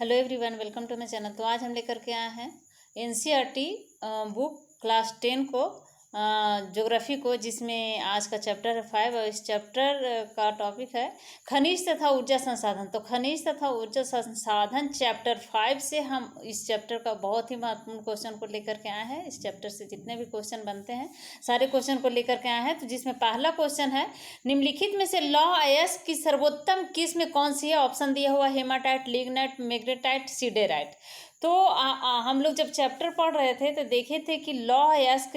Hello everyone, welcome to my channel. तो आज हम लेकर के आए हैं एनसीईआरटी बुक क्लास 10 को, ज्योग्राफी को, जिसमें आज का चैप्टर है 5 और इस चैप्टर का टॉपिक है खनिज तथा ऊर्जा संसाधन। तो खनिज तथा ऊर्जा संसाधन चैप्टर 5 से हम इस चैप्टर का बहुत ही महत्वपूर्ण क्वेश्चन को लेकर के आए हैं। इस चैप्टर से जितने भी क्वेश्चन बनते हैं सारे क्वेश्चन को लेकर के आए हैं। तो जिसमें पहला क्वेश्चन है, निम्नलिखित में से लौह अयस्क की सर्वोत्तम किस्म कौन सी है? ऑप्शन दिया हुआ हेमाटाइट, लिग्नाइट, मैग्नेटाइट, सिडेराइट। तो हम लोग जब चैप्टर पढ़ रहे थे तो देखे थे कि लौह अयस्क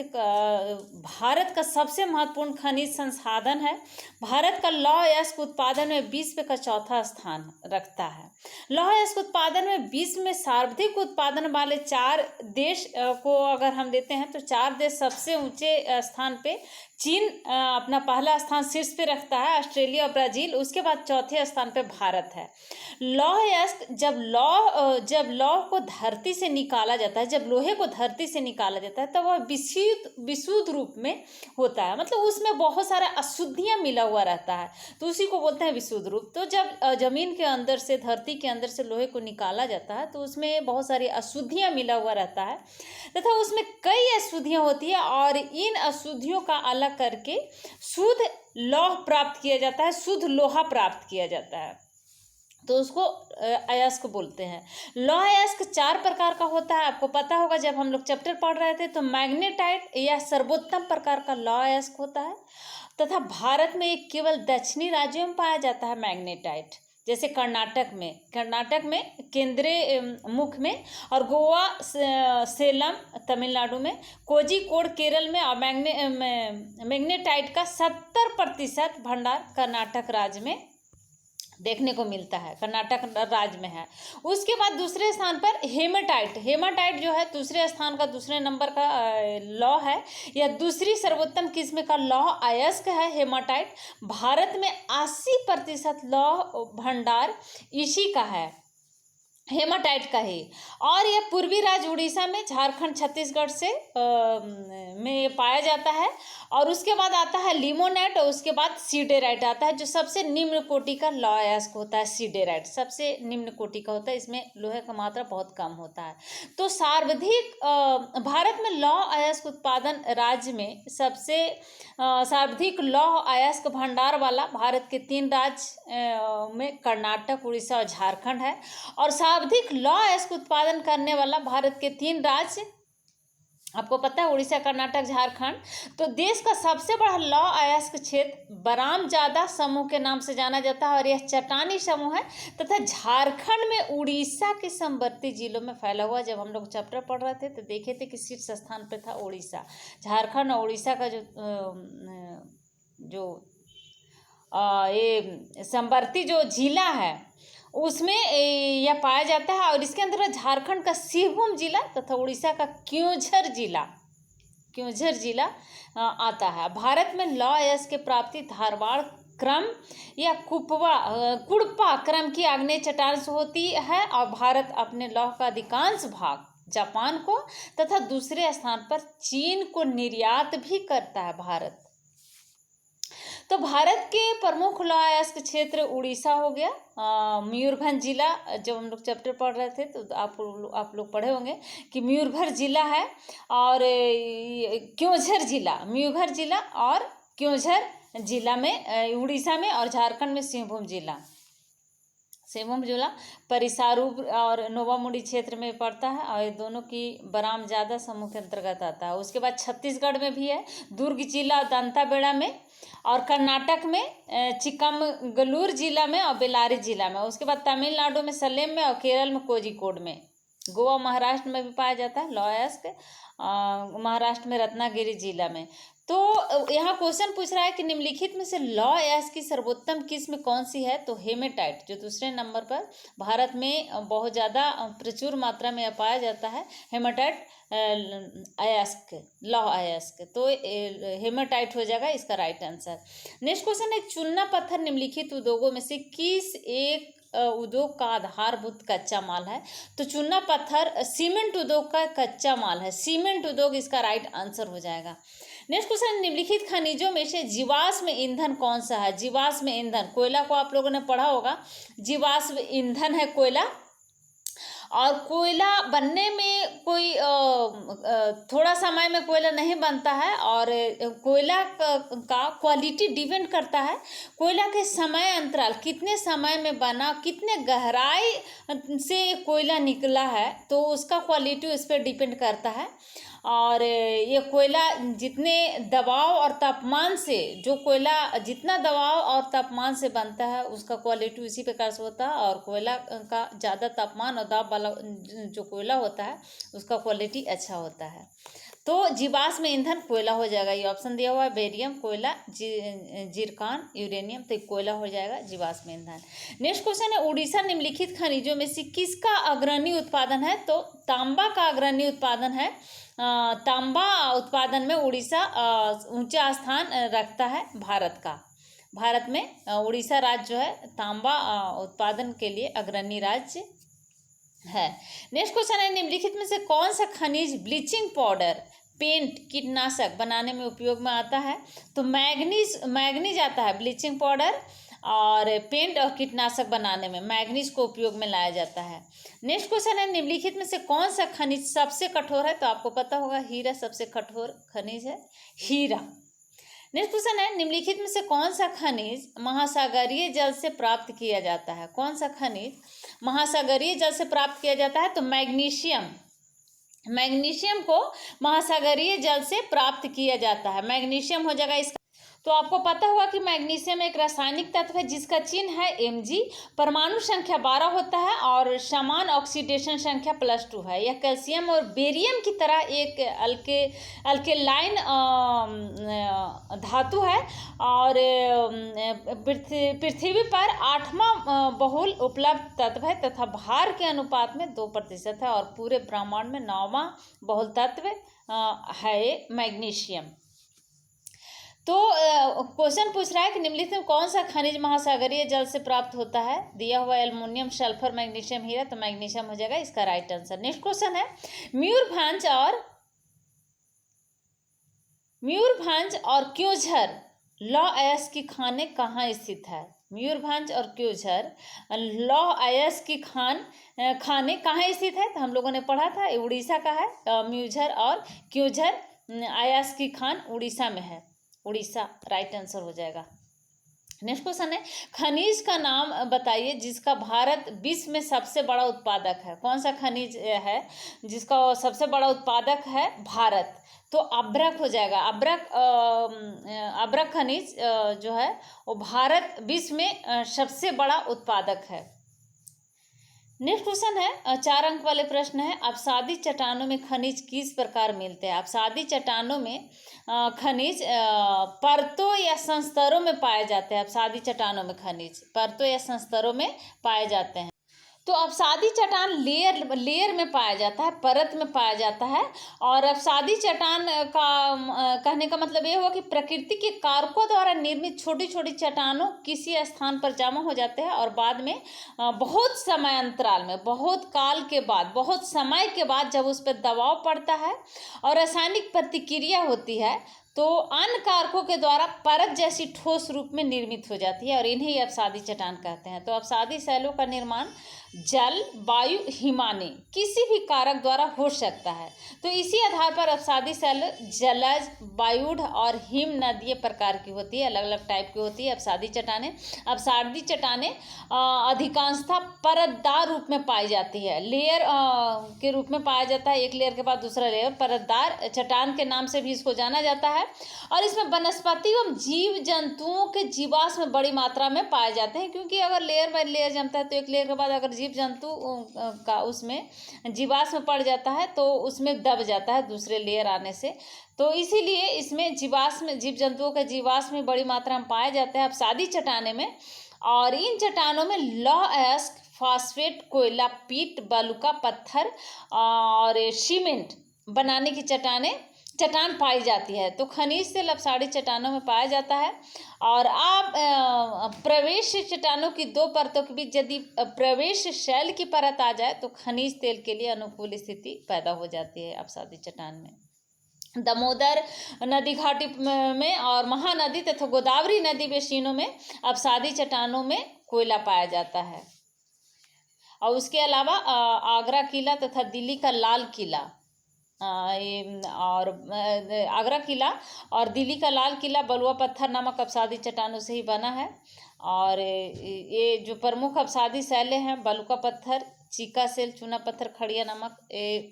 भारत का सबसे महत्वपूर्ण खनिज संसाधन है। भारत का लौह अयस्क उत्पादन में विश्व का चौथा स्थान रखता है। लौह अयस्क उत्पादन में विश्व में सर्वाधिक उत्पादन वाले 4 देश को अगर हम लेते हैं तो 4 देश सबसे ऊंचे स्थान पे चीन अपना पहला स्थान शीर्ष पे रखता है, ऑस्ट्रेलिया और ब्राज़ील। उसके बाद चौथे स्थान पे भारत है। लौह अयस्क जब लौह को धरती से निकाला जाता है, जब लोहे को धरती से निकाला जाता है, तब वह विशुद्ध रूप में होता है। मतलब उसमें बहुत सारा अशुद्धियाँ मिला हुआ रहता है, तो उसी को बोलते हैं विशुद्ध रूप। तो जब जमीन के अंदर से, धरती के अंदर से लोहे को निकाला जाता है तो उसमें बहुत सारी अशुद्धियाँ मिला हुआ रहता है तथा उसमें कई अशुद्धियाँ होती है और इन अशुद्धियों का अलग करके शुद्ध लौह प्राप्त किया जाता है, शुद्ध लोहा प्राप्त किया जाता है, तो उसको अयस्क बोलते हैं। लौह अयस्क 4 प्रकार का होता है। आपको पता होगा, जब हम लोग चैप्टर पढ़ रहे थे तो मैग्नेटाइट यह सर्वोत्तम प्रकार का लौह अयस्क होता है तथा भारत में एक केवल दक्षिणी राज्यों में पाया जाता है मैग्नेटाइट, जैसे कर्नाटक में केंद्रीय मुख में, और गोवा, सेलम तमिलनाडु में, कोझिकोड केरल में, और मैग्नेटाइट का 70% भंडार कर्नाटक राज्य में देखने को मिलता है, कर्नाटक राज्य में है। उसके बाद दूसरे स्थान पर हेमाटाइट जो है दूसरे स्थान का, दूसरे नंबर का लौह है। यह दूसरी सर्वोत्तम किस्म का लौह अयस्क है हेमाटाइट। भारत में 80% लौह भंडार इसी का है, हेमाटाइट का ही। और यह पूर्वी राज्य उड़ीसा में, झारखंड, छत्तीसगढ़ से में पाया जाता है। और उसके बाद आता है लिमोनाइट और उसके बाद सिडेराइट आता है, जो सबसे निम्न कोटि का लौह अयस्क होता है। सिडेराइट सबसे निम्न कोटि का होता है, इसमें लोहे का मात्रा बहुत कम होता है। तो सर्वाधिक भारत में लौह अयस्क उत्पादन राज्य में सबसे सर्वाधिक लौह अयस्क भंडार वाला भारत के 3 राज्य में कर्नाटक, उड़ीसा और झारखंड है। और सर्वाधिक लौह अयस्क उत्पादन करने वाला भारत के 3 राज्य, आपको पता है, उड़ीसा, कर्नाटक, झारखंड। तो देश का सबसे बड़ा लौह अयस्क क्षेत्र बरामजादा समूह के नाम से जाना जाता है और यह चट्टानी समूह है तथा झारखंड में उड़ीसा के समवर्ती जिलों में फैला हुआ। जब हम लोग चैप्टर पढ़ रहे थे तो देखे थे कि शीर्ष स्थान पर था उड़ीसा। झारखंड और उड़ीसा का जो ये समवर्ती जो जिला है उसमें यह पाया जाता है। और इसके अंदर झारखंड का सिंहभूम जिला तथा उड़ीसा का क्योंझर जिला आता है। भारत में लौह अयस्क की प्राप्ति धारवाड़ क्रम या कुड़पा क्रम की आग्नेय चट्टान से होती है। और भारत अपने लौह का अधिकांश भाग जापान को तथा दूसरे स्थान पर चीन को निर्यात भी करता है भारत। तो भारत के प्रमुख लौह अयस्क क्षेत्र उड़ीसा हो गया, मयूरभंज जिला, जब हम लोग चैप्टर पढ़ रहे थे तो आप लोग पढ़े होंगे कि मयूरभंज जिला है, और मयूरभंज जिला और क्योंझर जिला में उड़ीसा में, और झारखंड में सिंहभूम जिला परिसारू और नोवामुड़ी क्षेत्र में पड़ता है और ये दोनों की बरामजादा समूह के अंतर्गत आता है। उसके बाद छत्तीसगढ़ में भी है, दुर्ग जिला दंताबेड़ा में, और कर्नाटक में चिक्कमगलूर जिला में और बेल्लारी जिला में। उसके बाद तमिलनाडु में सलेम में और केरल में कोझिकोड में। गोवा, महाराष्ट्र में भी पाया जाता है लौह अयस्क, महाराष्ट्र में रत्नागिरी जिला में। तो यहाँ क्वेश्चन पूछ रहा है कि निम्नलिखित में से लौह अयस्क की सर्वोत्तम किस्म कौन सी है? तो हेमेटाइट, जो दूसरे नंबर पर भारत में बहुत ज़्यादा प्रचुर मात्रा में पाया जाता है, हेमेटाइट अयस्क, लौह अयस्क। तो हेमेटाइट हो जाएगा इसका राइट आंसर। नेक्स्ट क्वेश्चन है, चूना पत्थर निम्नलिखित उद्योगों में से किस एक उद्योग का आधारभूत कच्चा माल है? तो चूना पत्थर सीमेंट उद्योग का कच्चा माल है, सीमेंट उद्योग इसका राइट आंसर हो जाएगा। नेक्स्ट क्वेश्चन, निम्नलिखित खनिजों में से जीवाश्म ईंधन कौन सा है? जीवाश्म ईंधन, कोयला को आप लोगों ने पढ़ा होगा, जीवाश्म ईंधन है कोयला। और कोयला बनने में कोई थोड़ा समय में कोयला नहीं बनता है, और कोयला का क्वालिटी डिपेंड करता है कोयला के समय अंतराल, कितने समय में बना, कितने गहराई से कोयला निकला है, तो उसका क्वालिटी उस पर डिपेंड करता है। और ये कोयला जितने दबाव और तापमान से, जो कोयला जितना दबाव और तापमान से बनता है उसका क्वालिटी उसी प्रकार से होता है, और कोयला का ज़्यादा तापमान और दाब वाला जो कोयला होता है उसका क्वालिटी अच्छा होता है। तो जीवाश्म ईंधन कोयला हो जाएगा, ये ऑप्शन दिया हुआ है, बेरियम, कोयला, जिरकान, यूरेनियम, तो कोयला हो जाएगा जीवाश्म ईंधन। नेक्स्ट क्वेश्चन है, उड़ीसा निम्नलिखित खनिजों में से किसका अग्रणी उत्पादन है? तो तांबा का अग्रणी उत्पादन है। तांबा उत्पादन में उड़ीसा ऊंचा स्थान रखता है भारत का। भारत में उड़ीसा राज्य जो है तांबा उत्पादन के लिए अग्रणी राज्य है। नेक्स्ट क्वेश्चन है, निम्नलिखित में से कौन सा खनिज ब्लीचिंग पाउडर, पेंट, कीटनाशक बनाने में उपयोग में आता है? तो मैग्नीज आता है ब्लीचिंग पाउडर और पेंट और कीटनाशक बनाने में मैग्नीज को उपयोग में लाया जाता है। नेक्स्ट क्वेश्चन है, निम्नलिखित में से कौन सा खनिज सबसे कठोर है? तो आपको पता होगा हीरा सबसे कठोर खनिज है, हीरा। नेक्स्ट क्वेश्चन है, निम्नलिखित में से कौन सा खनिज महासागरीय जल से प्राप्त किया जाता है? कौन सा खनिज महासागरीय जल से प्राप्त किया जाता है? तो मैग्नीशियम। मैग्नीशियम को महासागरीय जल से प्राप्त किया जाता है, मैग्नीशियम हो जाएगा इसका। तो आपको पता होगा कि मैग्नीशियम एक रासायनिक तत्व है जिसका चिन्ह है Mg, परमाणु संख्या 12 होता है और समान ऑक्सीडेशन संख्या +2 है। यह कैल्शियम और बेरियम की तरह एक अल्केलाइन धातु है और पृथ्वी पर 8वां बहुल उपलब्ध तत्व है तथा भार के अनुपात में 2% है, और पूरे ब्रह्मांड में 9वां बहुल तत्व है मैग्नीशियम। तो क्वेश्चन पूछ रहा है कि निम्नलिखित में कौन सा खनिज महासागरीय जल से प्राप्त होता है? दिया हुआ एल्युमिनियम, सल्फर, मैग्नीशियम, हीरा, तो मैग्नीशियम हो जाएगा इसका राइट आंसर। नेक्स्ट क्वेश्चन है, मयूरभंज और क्योंझर लौह अयस्क की खानें कहाँ स्थित है? मयूरभंज और क्योंझर लौह अयस्क की खानें कहाँ स्थित है? तो हम लोगों ने पढ़ा था, उड़ीसा का है। मयूरभंज और क्योंझर अयस्क की खान उड़ीसा में है, उड़ीसा राइट आंसर हो जाएगा। नेक्स्ट क्वेश्चन है, खनिज का नाम बताइए जिसका भारत विश्व में सबसे बड़ा उत्पादक है? कौन सा खनिज है जिसका सबसे बड़ा उत्पादक है भारत? तो अभ्रक हो जाएगा। अभ्रक खनिज जो है वो भारत विश्व में सबसे बड़ा उत्पादक है। नेक्स्ट क्वेश्चन है, 4 अंक वाले प्रश्न है, अपसादी चट्टानों में खनिज किस प्रकार मिलते हैं? अपसादी चट्टानों में खनिज परतों या संस्तरों में पाए जाते हैं। अपसादी चट्टानों में खनिज परतों या संस्तरों में पाए जाते हैं। तो अपसादी चट्टान लेयर में पाया जाता है, परत में पाया जाता है। और अपसादी चट्टान का कहने का मतलब ये हुआ कि प्रकृति के कारकों द्वारा निर्मित छोटी छोटी चट्टानों किसी स्थान पर जमा हो जाते हैं और बाद में बहुत समय अंतराल में, बहुत काल के बाद, बहुत समय के बाद जब उस पर दबाव पड़ता है और रासायनिक प्रतिक्रिया होती है तो अन्य कारकों के द्वारा परत जैसी ठोस रूप में निर्मित हो जाती है और इन्हें ही अपसादी चट्टान कहते हैं। तो अपसादी शैलों का निर्माण जल, वायु, हिमानी किसी भी कारक द्वारा हो सकता है। तो इसी आधार पर अपसादी शैल जलज, वायुड़ और हिम नदीय प्रकार की होती है, अलग अलग टाइप की होती है अपसादी चट्टानें। अपसादी चट्टानें अधिकांशतः परतदार रूप में पाई जाती है, लेयर के रूप में पाया जाता है, एक लेयर के बाद दूसरा लेयर। परतदार चट्टान के नाम से भी इसको जाना जाता है और इसमें वनस्पति एवं जीव जंतुओं के जीवाश्म बड़ी मात्रा में पाए जाते हैं, क्योंकि अगर लेयर बाय लेयर जमता है तो एक लेयर के बाद अगर जीव जंतु का उसमें जीवाश्म पड़ जाता है तो उसमें दब जाता है दूसरे लेयर आने से। तो इसीलिए इसमें जीव जंतुओं के जीवाश्म बड़ी मात्रा में पाए जाते हैं अपसादी चट्टाने में। और इन चट्टानों में लौह अयस्क, फास्फेट, कोयला, पीट, बालूका, पत्थर और सीमेंट बनाने की चट्टान पाई जाती है। तो खनिज तेल अपसादी चट्टानों में पाया जाता है। और आप प्रवेश चट्टानों की 2 परतों के बीच यदि प्रवेश शैल की परत आ जाए तो खनिज तेल के लिए अनुकूल स्थिति पैदा हो जाती है अपसादी चट्टान में। दामोदर नदी घाटी में और महानदी तथा गोदावरी नदी बेसिनों में अपसादी चट्टानों में कोयला पाया जाता है। और उसके अलावा आगरा किला तथा दिल्ली का लाल किला, और आगरा किला और दिल्ली का लाल किला बलुआ पत्थर नामक अवसादी चट्टानों से ही बना है। और ये जो प्रमुख अवसादी शैलें हैं, बलुआ पत्थर, चीका सेल, चूना पत्थर, खड़िया नामक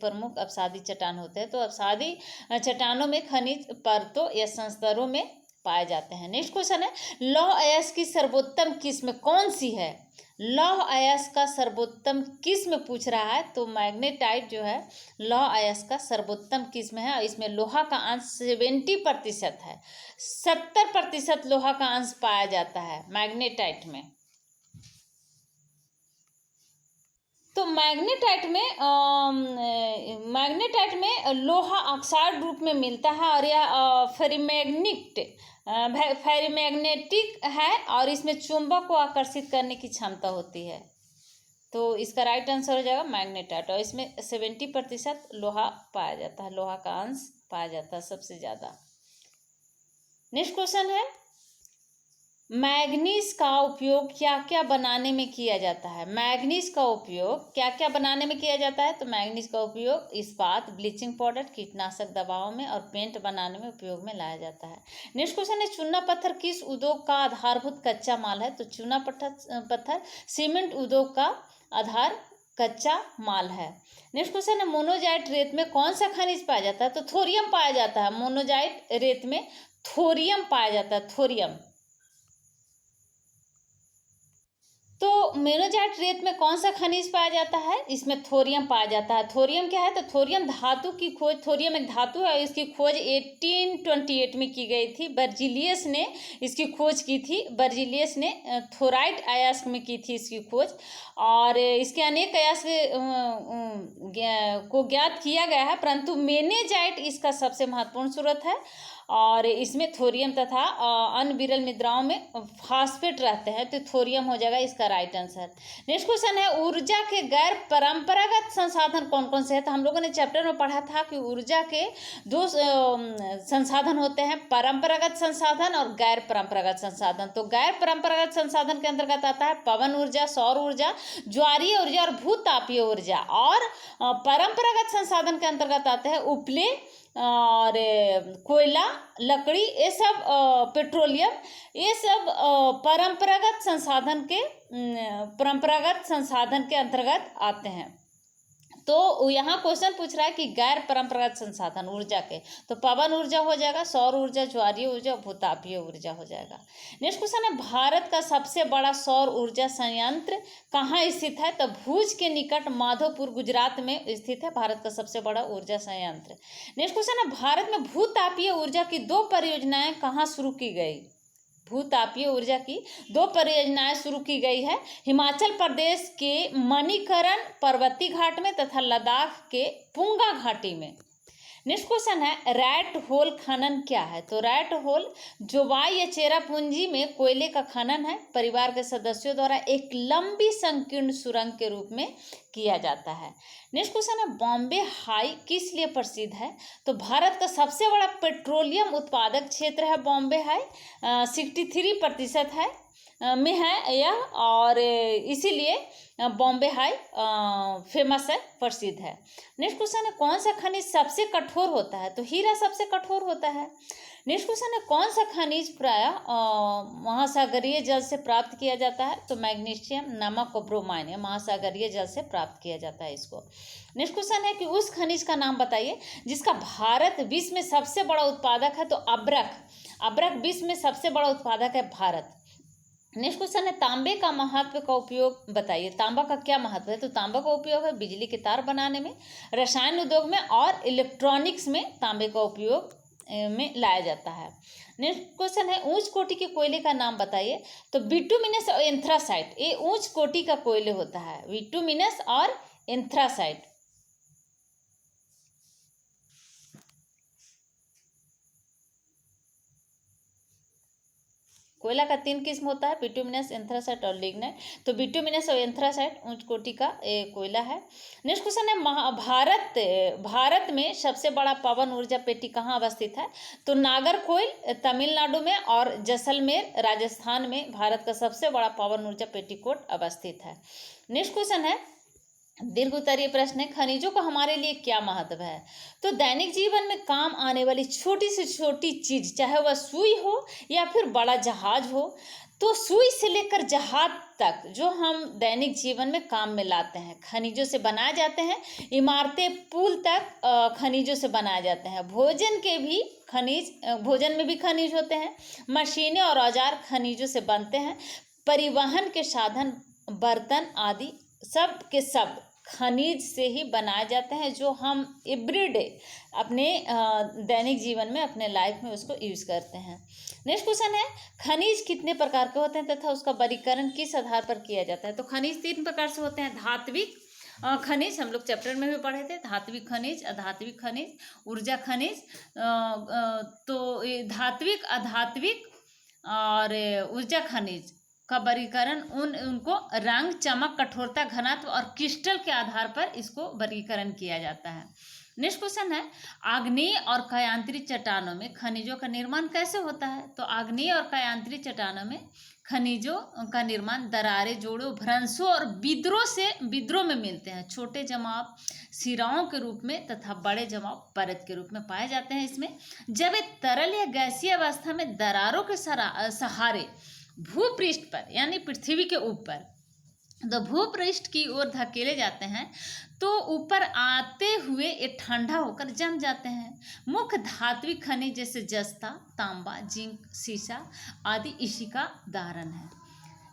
प्रमुख अवसादी चट्टान होते हैं। तो अवसादी चट्टानों में खनिज परतों या संस्तरों में पाए जाते हैं। नेक्स्ट क्वेश्चन है, लौह अयस्क की सर्वोत्तम किस्म कौन सी है? लौह अयस्क का सर्वोत्तम किस्म पूछ रहा है, तो मैग्नेटाइट जो है लौह अयस्क का सर्वोत्तम किस्म है। और इसमें लोहा का अंश 70% है, 70% लोहा का अंश पाया जाता है मैग्नेटाइट में। तो मैग्नेटाइट में लोहा ऑक्साइड रूप में मिलता है और यह फेरिमैग्नेटिक है और इसमें चुंबक को आकर्षित करने की क्षमता होती है। तो इसका राइट आंसर हो जाएगा मैग्नेटाइट। और इसमें 70% लोहा पाया जाता है, लोहा का अंश पाया जाता है सबसे ज़्यादा। नेक्स्ट क्वेश्चन है, मैग्नीज का उपयोग क्या क्या बनाने में किया जाता है? मैग्नीज का उपयोग क्या क्या बनाने में किया जाता है? तो मैग्नीज का उपयोग इस्पात, ब्लीचिंग पाउडर, कीटनाशक दवाओं में और पेंट बनाने में उपयोग में लाया जाता है। नेक्स्ट क्वेश्चन है, चूना पत्थर किस उद्योग का आधारभूत कच्चा माल है? तो चूना पत्थर सीमेंट उद्योग का आधार कच्चा माल है। नेक्स्ट क्वेश्चन है, मोनोजाइट रेत में कौन सा खनिज पाया जाता है? तो थोरियम पाया जाता है। मोनोजाइट रेत में थोरियम पाया जाता है, थोरियम। तो मोनोजाइट रेत में कौन सा खनिज पाया जाता है? इसमें थोरियम पाया जाता है। थोरियम क्या है? तो थोरियम धातु की खोज, थोरियम एक धातु है, इसकी खोज 1828 में की गई थी। बर्जीलियस ने इसकी खोज की थी, बर्जीलियस ने थोराइट अयस्क में की थी इसकी खोज। और इसके अनेक अयस्क को ज्ञात किया गया है, परंतु मोनोजाइट इसका सबसे महत्वपूर्ण स्रोत है। और इसमें थोरियम तथा अन्य विरल मुद्राओं में फास्फेट रहते हैं, तो थोरियम हो जाएगा इसका राइट आंसर। नेक्स्ट क्वेश्चन है, ऊर्जा के गैर परंपरागत संसाधन कौन कौन से हैं? तो हम लोगों ने चैप्टर में पढ़ा था कि ऊर्जा के दो संसाधन होते हैं, परंपरागत संसाधन और गैर परंपरागत संसाधन। तो गैर परंपरागत संसाधन के अंतर्गत आता है पवन ऊर्जा, सौर ऊर्जा, ज्वारीय ऊर्जा और भूतापीय ऊर्जा। और परंपरागत संसाधन के अंतर्गत आते हैं उपले और कोयला, लकड़ी, ये सब पेट्रोलियम, ये सब परंपरागत संसाधन के अंतर्गत आते हैं। तो यहाँ क्वेश्चन पूछ रहा है कि गैर परंपरागत संसाधन ऊर्जा के, तो पवन ऊर्जा हो जाएगा, सौर ऊर्जा, ज्वारीय ऊर्जा, भूतापीय ऊर्जा हो जाएगा। नेक्स्ट क्वेश्चन है, भारत का सबसे बड़ा सौर ऊर्जा संयंत्र कहाँ स्थित है? तो भुज के निकट माधोपुर गुजरात में स्थित है भारत का सबसे बड़ा ऊर्जा संयंत्र। नेक्स्ट क्वेश्चन है, भारत में भूतापीय ऊर्जा की 2 परियोजनाएं कहाँ शुरू की गई? भूतापीय ऊर्जा की 2 परियोजनाएं शुरू की गई है, हिमाचल प्रदेश के मणिकरण पर्वतीय घाट में तथा लद्दाख के पुंगा घाटी में। नेक्स्ट क्वेश्चन है, रैट होल खनन क्या है? तो रैट होल जोवाई या चेरापूंजी में कोयले का खनन है, परिवार के सदस्यों द्वारा एक लंबी संकीर्ण सुरंग के रूप में किया जाता है। नेक्स्ट क्वेश्चन है, बॉम्बे हाई किस लिए प्रसिद्ध है? तो भारत का सबसे बड़ा पेट्रोलियम उत्पादक क्षेत्र है बॉम्बे हाई, 63% है में है यह, और इसीलिए बॉम्बे हाई फेमस है, प्रसिद्ध है। नेक्स्ट क्वेश्चन है, कौन सा खनिज सबसे कठोर होता है? तो हीरा सबसे कठोर होता है। नेक्स्ट क्वेश्चन है, कौन सा खनिज प्रायः महासागरीय जल से प्राप्त किया जाता है? तो मैग्नीशियम, नमक और ब्रोमाइन, महासागरीय जल से प्राप्त किया जाता है इसको। नेक्स्ट क्वेश्चन है कि उस खनिज का नाम बताइए जिसका भारत विश्व में सबसे बड़ा उत्पादक है? तो अब्रक विश्व में सबसे बड़ा उत्पादक है भारत। नेक्स्ट क्वेश्चन है, तांबे का महत्व का उपयोग बताइए। तांबा का क्या महत्व है? तो तांबा का उपयोग है बिजली के तार बनाने में, रसायन उद्योग में और इलेक्ट्रॉनिक्स में तांबे का उपयोग में लाया जाता है। नेक्स्ट क्वेश्चन है, उच्च कोटि के कोयले का नाम बताइए। तो बिटुमिनस और एंथ्रासाइट, ये उच्च कोटि का कोयले होता है, बिटुमिनस और एंथ्रासाइट। कोयला का 3 किस्म होता है, बिटुमिनस, एंथ्रासाइट और लिग्नाइट। तो बिटुमिनस और एंथ्रासाइट उच्च कोटि का कोयला है। नेक्स्ट क्वेश्चन है, भारत में सबसे बड़ा पवन ऊर्जा पेटी कहाँ अवस्थित है? तो नागरकोइल तमिलनाडु में और जैसलमेर राजस्थान में भारत का सबसे बड़ा पवन ऊर्जा पेटी कोट अवस्थित है। नेक्स्ट क्वेश्चन है, दीर्घ उत्तरीय प्रश्न है, खनिजों का हमारे लिए क्या महत्व है? तो दैनिक जीवन में काम आने वाली छोटी से छोटी चीज, चाहे वह सुई हो या फिर बड़ा जहाज हो, तो सुई से लेकर जहाज तक जो हम दैनिक जीवन में काम में लाते हैं खनिजों से बनाए जाते हैं। इमारतें, पुल तक खनिजों से बनाए जाते हैं। भोजन के भी खनिज, भोजन में भी खनिज होते हैं। मशीनें और औजार खनिजों से बनते हैं। परिवहन के साधन, बर्तन आदि सब के सब खनिज से ही बनाए जाते हैं, जो हम एवरीडे अपने दैनिक जीवन में, अपने लाइफ में उसको यूज़ करते हैं। नेक्स्ट क्वेश्चन है, खनिज कितने प्रकार के होते हैं तथा उसका वर्गीकरण किस आधार पर किया जाता है? तो खनिज 3 प्रकार से होते हैं। धात्विक खनिज, हम लोग चैप्टर में भी पढ़े थे, धात्विक खनिज, अधात्विक खनिज, ऊर्जा खनिज। तो ये धात्विक, अधात्विक और ऊर्जा खनिज का वर्गीकरण उनको रंग, चमक, कठोरता, घनत्व और क्रिस्टल के आधार पर इसको वर्गीकरण किया जाता है। नेक्स्ट क्वेश्चन है, आग्नेय और कायांतरी चट्टानों में खनिजों का निर्माण कैसे होता है? तो आग्नेय और कायांतरी चट्टानों में खनिजों का निर्माण दरारें, जोड़ों, भ्रंशों और विद्रों में मिलते हैं। छोटे जमाव सिराओं के रूप में तथा बड़े जमाव परत के रूप में पाए जाते हैं। इसमें जब एक तरल या गैसीय अवस्था में दरारों के सहारे भूपृष्ठ पर यानी पृथ्वी के ऊपर, तो भूपृष्ठ की ओर धकेले जाते हैं, तो ऊपर आते हुए ये ठंडा होकर जम जाते हैं। मुख्य धात्विक खनिज जैसे जस्ता, तांबा, जिंक, सीसा आदि इसी का उदाहरण है।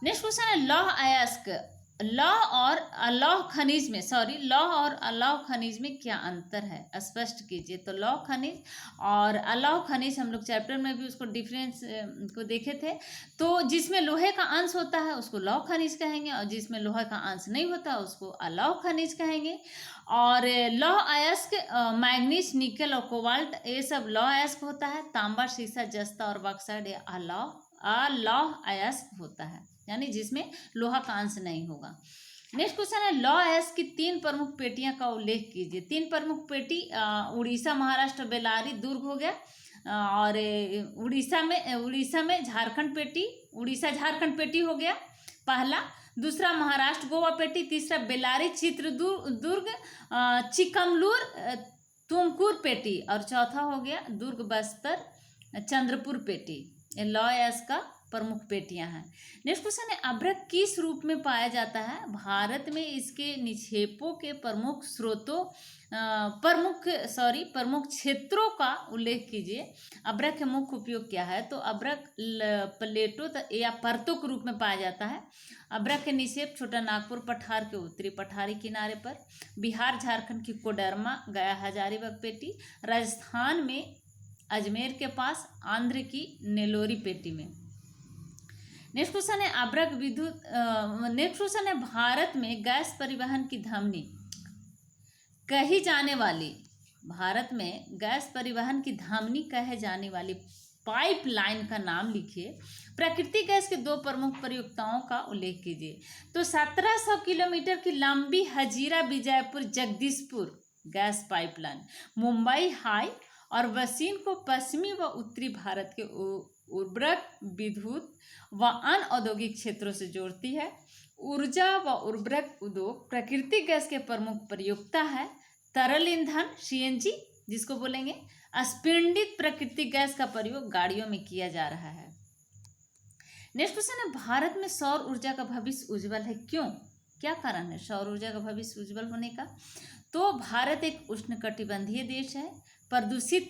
नेक्स्ट क्वेश्चन है, लौह अयस्क, लौह और अलौह खनिज में, लौह और अलौह खनिज में क्या अंतर है? स्पष्ट कीजिए। तो लौह खनिज और अलौह खनिज हम लोग चैप्टर में भी उसको डिफरेंस को देखे थे। तो जिसमें लोहे का अंश होता है उसको लौह खनिज कहेंगे, और जिसमें लोहे का अंश नहीं होता उसको अलौह खनिज कहेंगे। और लौह अयस्क मैग्नीज, निकल और कोबाल्ट, ये सब लौह अयस्क होता है। तांबा, सीसा, जस्ता और बॉक्साइट ये अलौह अयस्क होता है, यानी जिसमें लोहा का अंश नहीं होगा। नेक्स्ट क्वेश्चन है, लौह अयस्क की 3 प्रमुख पेटियां का उल्लेख कीजिए। 3 प्रमुख पेटी, उड़ीसा, महाराष्ट्र, बेल्लारी, दुर्ग हो गया। और उड़ीसा में झारखंड पेटी, उड़ीसा झारखंड पेटी हो गया पहला। दूसरा महाराष्ट्र गोवा पेटी। तीसरा बेल्लारी, चित्रदुर्ग, चिकमलूर, तुमकुर पेटी। और चौथा हो गया दुर्ग, बस्तर, चंद्रपुर पेटी। ये लौह अयस्क का प्रमुख पेटियां हैं। नेक्स्ट क्वेश्चन है, अभ्रक किस रूप में पाया जाता है? भारत में इसके निक्षेपों के प्रमुख क्षेत्रों का उल्लेख कीजिए। अभ्रक के मुख्य उपयोग क्या है? तो अभ्रक प्लेटों या परतों के रूप में पाया जाता है। अभ्रक के निक्षेप छोटा नागपुर पठार के उत्तरी पठारी किनारे पर, बिहार झारखंड की कोडरमा, गया हजारीबाग पेटी, राजस्थान में अजमेर के पास, आंध्र की नेलोरी पेटी में। नेक्स्ट क्वेश्चन है, अभ्रक विद्युत, नेक्स्ट क्वेश्चन है, भारत में गैस परिवहन की धमनी कही जाने वाली, भारत में गैस परिवहन की धमनी कहे जाने वाली पाइपलाइन का नाम लिखिए। प्राकृतिक गैस के 2 प्रमुख प्रयोक्ताओं का उल्लेख कीजिए। तो 1700 किलोमीटर की लंबी Hazira Vijaypur Jagdishpur gas pipeline Mumbai high और वसीन को पश्चिमी व उत्तरी भारत के उर्वरक, विद्युत व अन्य औद्योगिक क्षेत्रों से जोड़ती है। ऊर्जा व उर्वरक उद्योग प्राकृतिक गैस के प्रमुख प्रयोक्ता है। तरल ईंधन सीएनजी जिसको बोलेंगे, अस्फीनित प्राकृतिक गैस का प्रयोग गाड़ियों में किया जा रहा है। नेक्स्ट क्वेश्चन है, भारत में सौर ऊर्जा का भविष्य उज्जवल है, क्यों? क्या कारण है सौर ऊर्जा का भविष्य उज्जवल होने का? तो भारत एक उष्णकटिबंधीय देश है, प्रदूषण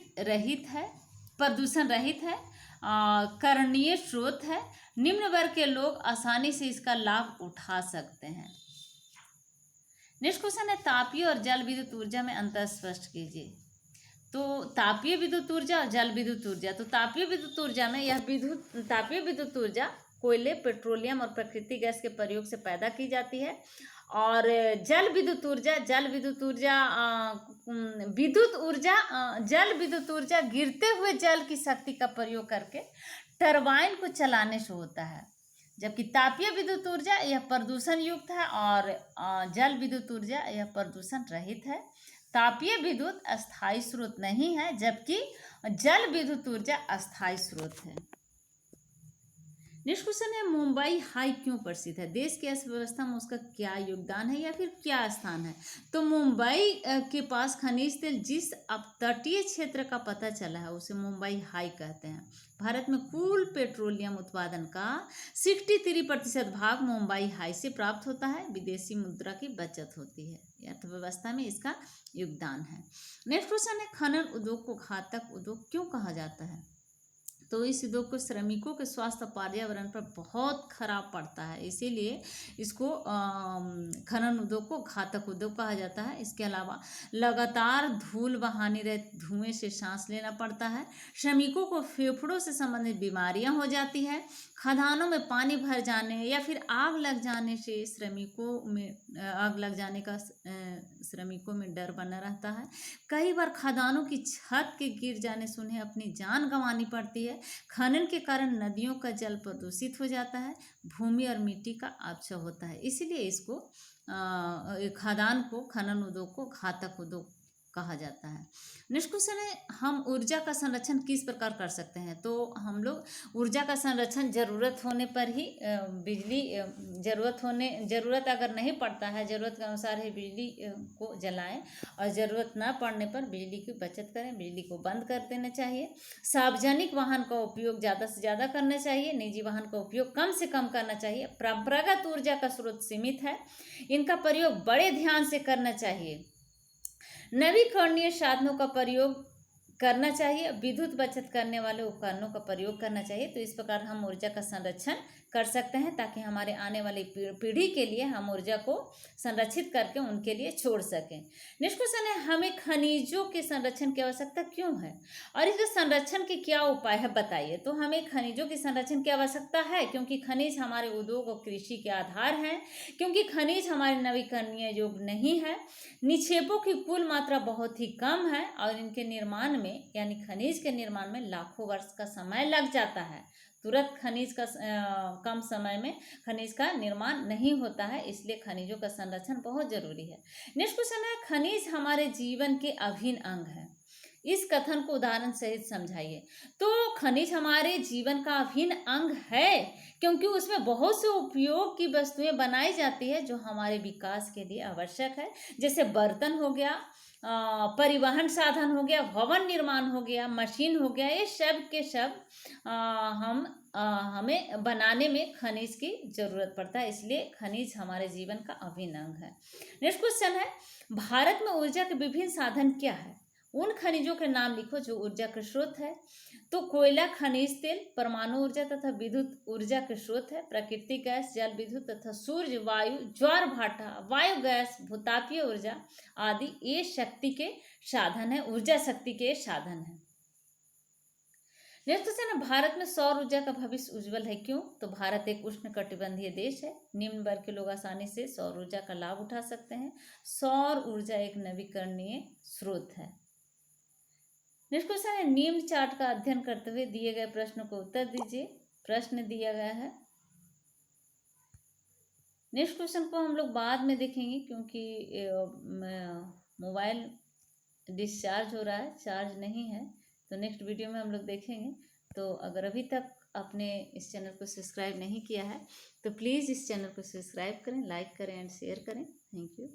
रहित है, करणीय स्रोत है, निम्न वर्ग के लोग आसानी से इसका लाभ उठा सकते हैं। नेक्स्ट क्वेश्चन है, तापीय और जल विद्युत ऊर्जा में अंतर स्पष्ट कीजिए। तो तापीय विद्युत ऊर्जा और जल विद्युत ऊर्जा, तो तापीय विद्युत ऊर्जा में तापीय विद्युत ऊर्जा कोयले, पेट्रोलियम और प्राकृतिक गैस के प्रयोग से पैदा की जाती है। और जल विद्युत ऊर्जा गिरते हुए जल की शक्ति का प्रयोग करके टरबाइन को चलाने से होता है। जबकि तापीय विद्युत ऊर्जा यह प्रदूषण युक्त है और जल विद्युत ऊर्जा यह प्रदूषण रहित है। तापीय विद्युत अस्थायी स्रोत नहीं है, जबकि जल विद्युत ऊर्जा अस्थायी स्रोत है। नेक्स्ट क्वेश्चन है, मुंबई हाई क्यों प्रसिद्ध है? देश की अर्थव्यवस्था में उसका क्या योगदान है या फिर क्या स्थान है? तो मुंबई के पास खनिज तेल जिस अपतटीय क्षेत्र का पता चला है उसे मुंबई हाई कहते हैं। भारत में कुल पेट्रोलियम उत्पादन का 63% भाग मुंबई हाई से प्राप्त होता है। विदेशी मुद्रा की बचत होती है, अर्थव्यवस्था में इसका योगदान है। नेक्स्ट क्वेश्चन है, खनन उद्योग को घातक उद्योग क्यों कहा जाता है? तो इस उद्योग को श्रमिकों के स्वास्थ्य और पर्यावरण पर बहुत खराब पड़ता है, इसीलिए इसको खनन उद्योग को घातक उद्योग कहा जाता है। इसके अलावा लगातार धूल बहाने रहे धुएं से सांस लेना पड़ता है। श्रमिकों को फेफड़ों से संबंधित बीमारियां हो जाती है। खदानों में पानी भर जाने या फिर आग लग जाने से आग लग जाने का श्रमिकों में डर बना रहता है। कई बार खदानों की छत के गिर जाने से उन्हें अपनी जान गंवानी पड़ती है। खनन के कारण नदियों का जल प्रदूषित हो जाता है, भूमि और मिट्टी का अपक्षय होता है, इसीलिए इसको खदान को, खनन उद्योग को घातक उद्योग कहा जाता है। नेक्स्ट क्वेश्चन है, हम ऊर्जा का संरक्षण किस प्रकार कर सकते हैं? तो हम लोग ऊर्जा का संरक्षण जरूरत होने पर ही बिजली जरूरत अगर नहीं पड़ता है, जरूरत के अनुसार ही बिजली को जलाएं और ज़रूरत ना पड़ने पर बिजली की बचत करें, बिजली को बंद कर देना चाहिए। सार्वजनिक वाहन का उपयोग ज़्यादा से ज़्यादा करना चाहिए, निजी वाहन का उपयोग कम से कम करना चाहिए। परंपरागत ऊर्जा का स्रोत सीमित है, इनका प्रयोग बड़े ध्यान से करना चाहिए। नवीकरणीय साधनों का प्रयोग करना चाहिए, विद्युत बचत करने वाले उपकरणों का प्रयोग करना चाहिए। तो इस प्रकार हम ऊर्जा का संरक्षण कर सकते हैं ताकि हमारे आने वाली पीढ़ी के लिए हम ऊर्जा को संरक्षित करके उनके लिए छोड़ सकें। नेक्स्ट क्वेश्चन है, हमें खनिजों के संरक्षण की आवश्यकता क्यों है और इसके संरक्षण के क्या उपाय है बताइए। तो हमें खनिजों के संरक्षण की आवश्यकता है क्योंकि खनिज हमारे उद्योग और कृषि के आधार हैं, क्योंकि खनिज हमारे नवीकरणीय योग्य नहीं है, निक्षेपों की कुल मात्रा बहुत ही कम है और इनके निर्माण में यानी खनिज के निर्माण में लाखों वर्ष का समय लग जाता है। तुरंत खनिज का कम समय में खनिज का निर्माण नहीं होता है, इसलिए खनिजों का संरक्षण बहुत जरूरी है। नेक्स्ट क्वेश्चन है, खनिज हमारे जीवन के अभिन्न अंग है, इस कथन को उदाहरण सहित समझाइए। तो खनिज हमारे जीवन का अभिन्न अंग है क्योंकि उसमें बहुत से उपयोग की वस्तुएं बनाई जाती है जो हमारे विकास के लिए आवश्यक है, जैसे बर्तन हो गया, परिवहन साधन हो गया, भवन निर्माण हो गया, मशीन हो गया, ये सब के सब हमें बनाने में खनिज की जरूरत पड़ता है, इसलिए खनिज हमारे जीवन का अभिन्न अंग है। नेक्स्ट क्वेश्चन है, भारत में ऊर्जा के विभिन्न साधन क्या है? उन खनिजों के नाम लिखो जो ऊर्जा के स्रोत है। तो कोयला, खनिज तेल, परमाणु ऊर्जा तथा विद्युत ऊर्जा के स्रोत है। प्राकृतिक गैस, जल विद्युत तथा सूर्य, वायु, ज्वार भाटा, वायु गैस, भूतापीय ऊर्जा आदि ये शक्ति के साधन है, ऊर्जा शक्ति के साधन है। नेक्स्ट क्वेश्चन है, भारत में सौर ऊर्जा का भविष्य उज्जवल है, क्यों? तो भारत एक उष्णकटिबंधीय देश है, निम्न वर्ग के लोग आसानी से सौर ऊर्जा का लाभ उठा सकते हैं। सौर ऊर्जा एक नवीकरणीय स्रोत है। नेक्स्ट क्वेश्चन है, निम्न चार्ट का अध्ययन करते हुए दिए गए प्रश्न को उत्तर दीजिए। प्रश्न दिया गया है, नेक्स्ट क्वेश्चन को हम लोग बाद में देखेंगे क्योंकि मोबाइल डिस्चार्ज हो रहा है, चार्ज नहीं है, तो नेक्स्ट वीडियो में हम लोग देखेंगे। तो अगर अभी तक आपने इस चैनल को सब्सक्राइब नहीं किया है तो प्लीज़ इस चैनल को सब्सक्राइब करें, लाइक करें एंड शेयर करें। Thank you.